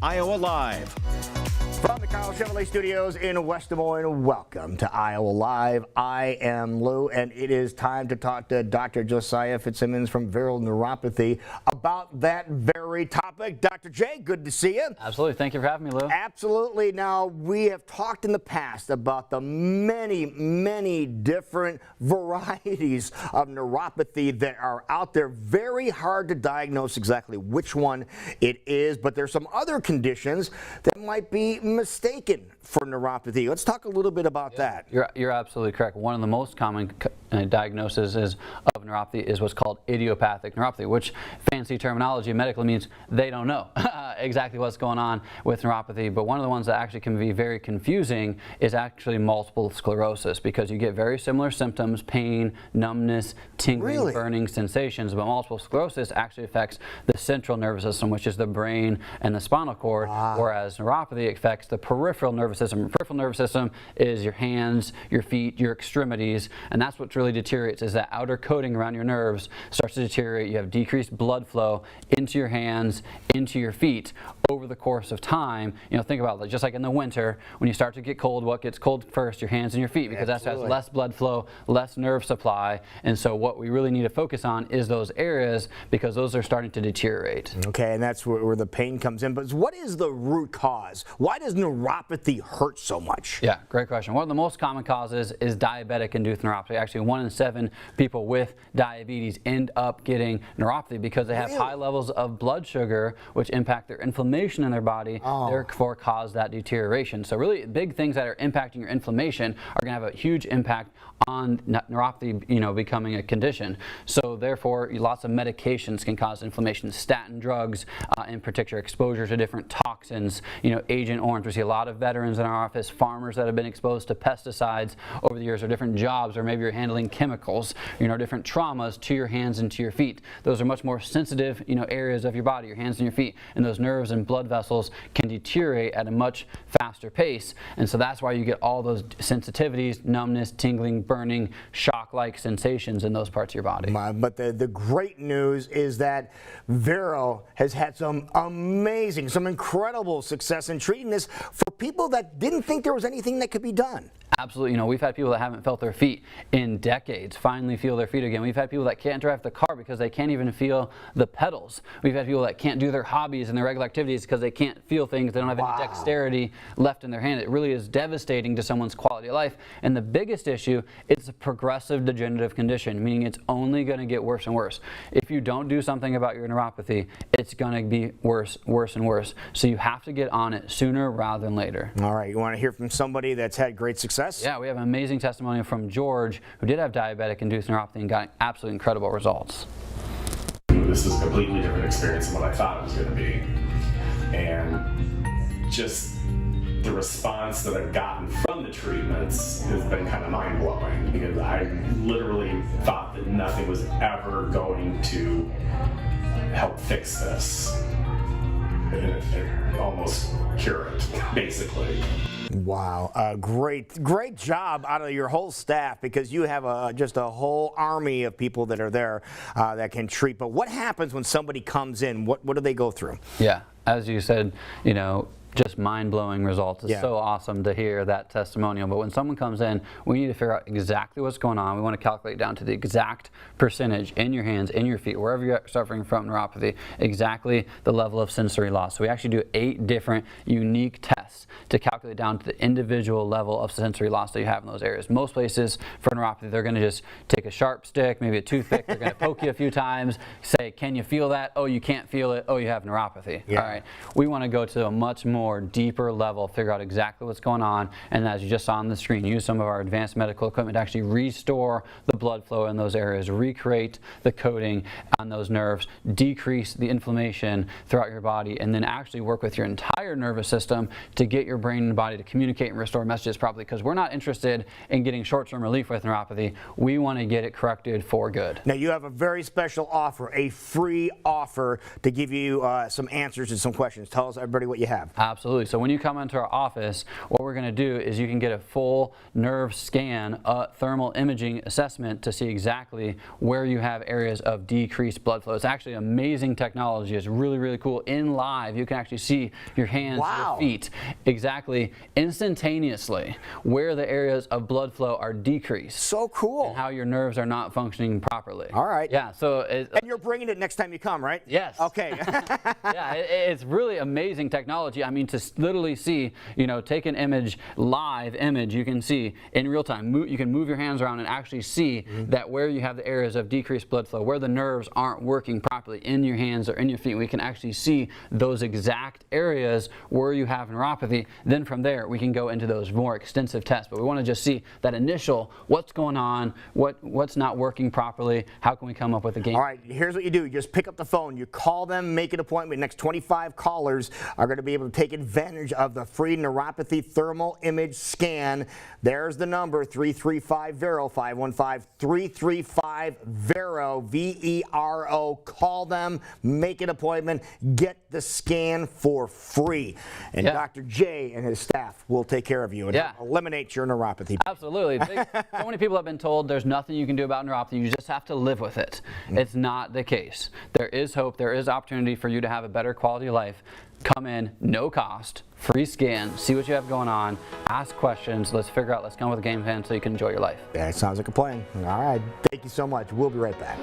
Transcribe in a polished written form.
Iowa Live. From the Kyle Chevrolet Studios in West Des Moines, welcome to Iowa Live. I am Lou, and it is time to talk to Dr. Josiah Fitzsimmons from Vero Neuropathy about that very topic. Dr. J, good to see you. Absolutely. Thank you for having me, Lou. Absolutely. Now, we have talked in the past about the many different varieties of neuropathy that are out there. Very hard to diagnose exactly which one it is, but there's some other conditions that might be mistaken for neuropathy. Let's talk a little bit about that. You're absolutely correct. One of the most common diagnoses of neuropathy is what's called idiopathic neuropathy, which fancy terminology medically means they don't know exactly what's going on with neuropathy. But one of the ones that actually can be very confusing is actually multiple sclerosis, because you get very similar symptoms: pain, numbness, tingling, burning sensations. But multiple sclerosis actually affects the central nervous system, which is the brain and the spinal cord, whereas neuropathy affects the peripheral nervous system. Peripheral nervous system is your hands, your feet, your extremities, and that's what really deteriorates, is that outer coating around your nerves starts to deteriorate. You have decreased blood flow into your hands, into your feet over the course of time. You know, think about it, just like in the winter, when you start to get cold, what gets cold first? Your hands and your feet, because that has less blood flow, less nerve supply. And so what we really need to focus on is those areas, because those are starting to deteriorate. Okay, and that's where the pain comes in. But what is the root cause? Why does neuropathy hurt so much? Yeah, great question. One of the most common causes is diabetic-induced neuropathy. Actually, 1 in 7 people with diabetes end up getting neuropathy because they have high levels of blood sugar, which impact their inflammation in their body, therefore cause that deterioration. So really big things that are impacting your inflammation are going to have a huge impact on neuropathy, you know, becoming a condition. So therefore, lots of medications can cause inflammation. Statin drugs, in particular, exposure to different toxins, you know, Agent Orange. We see a lot of veterans in our office, farmers that have been exposed to pesticides over the years, or different jobs, or maybe you're handling chemicals, you know, different traumas to your hands and to your feet. Those are much more sensitive, you know, areas of your body, your hands and your feet, and those nerves and blood vessels can deteriorate at a much faster pace. And so that's why you get all those sensitivities, numbness, tingling, burning, shock-like sensations in those parts of your body. But the great news is that Vero has had some incredible success in treating this for people that didn't think there was anything that could be done. Absolutely. You know, we've had people that haven't felt their feet in decades finally feel their feet again. We've had people that can't drive the car because they can't even feel the pedals. We've had people that can't do their hobbies and their regular activities because they can't feel things. They don't have any dexterity left in their hand. It really is devastating to someone's quality of life. And the biggest issue is a progressive degenerative condition, meaning it's only going to get worse and worse. If you don't do something about your neuropathy, it's going to be worse and worse. So you have to get on it sooner rather than later. All right. You want to hear from somebody that's had great success? Yeah, we have an amazing testimonial from George, who did have diabetic-induced neuropathy and got absolutely incredible results. This is a completely different experience than what I thought it was going to be. And just the response that I've gotten from the treatments has been kind of mind-blowing, because I literally thought that nothing was ever going to help fix this. And it almost cure it, basically. Wow, great job out of your whole staff, because you have just a whole army of people that are there that can treat. But what happens when somebody comes in? What do they go through? Yeah, as you said, you know, just mind-blowing results. It's so awesome to hear that testimonial. But when someone comes in, we need to figure out exactly what's going on. We want to calculate down to the exact percentage in your hands, in your feet, wherever you're suffering from neuropathy, exactly the level of sensory loss. So we actually do 8 different unique tests to calculate down to the individual level of sensory loss that you have in those areas. Most places for neuropathy, they're going to just take a sharp stick, maybe a toothpick, they're going to poke you a few times, say, can you feel that? Oh, you can't feel it. Oh, you have neuropathy. All right. We want to go to a much more deeper level, figure out exactly what's going on, and as you just saw on the screen, use some of our advanced medical equipment to actually restore the blood flow in those areas, recreate the coating on those nerves, decrease the inflammation throughout your body, and then actually work with your entire nervous system to get your brain and body to communicate and restore messages properly, because we're not interested in getting short-term relief with neuropathy. We want to get it corrected for good. Now, you have a very special offer, a free offer to give you some answers to some questions. Tell us, everybody, what you have. Absolutely. So when you come into our office, what we're going to do is you can get a full nerve scan, thermal imaging assessment to see exactly where you have areas of decreased blood flow. It's actually amazing technology. It's really, really cool. In live, you can actually see your hands, your feet, exactly instantaneously where the areas of blood flow are decreased. So cool. And how your nerves are not functioning properly. All right. Yeah. So. And you're bringing it next time you come, right? Yes. Okay. Yeah, it's really amazing technology. I mean, to literally see, you know, take an image, live image, you can see in real time. You can move your hands around and actually see that where you have the areas of decreased blood flow, where the nerves aren't working properly in your hands or in your feet, we can actually see those exact areas where you have neuropathy. Then from there, we can go into those more extensive tests. But we want to just see that initial, what's going on, what's not working properly, how can we come up with a game. All right, here's what you do. You just pick up the phone, you call them, make an appointment. Next 25 callers are going to be able to take advantage of the free neuropathy thermal image scan. There's the number, 335-VERO, 515-335-VERO, V-E-R-O. Call them, make an appointment, get the scan for free. And Dr. J and his staff will take care of you and eliminate your neuropathy. Absolutely. So many people have been told there's nothing you can do about neuropathy. You just have to live with it. It's not the case. There is hope. There is opportunity for you to have a better quality of life. Come in, no cost, free scan, see what you have going on, ask questions, let's figure out, let's come up with a game plan so you can enjoy your life. That sounds like a plan. All right. Thank you so much. We'll be right back.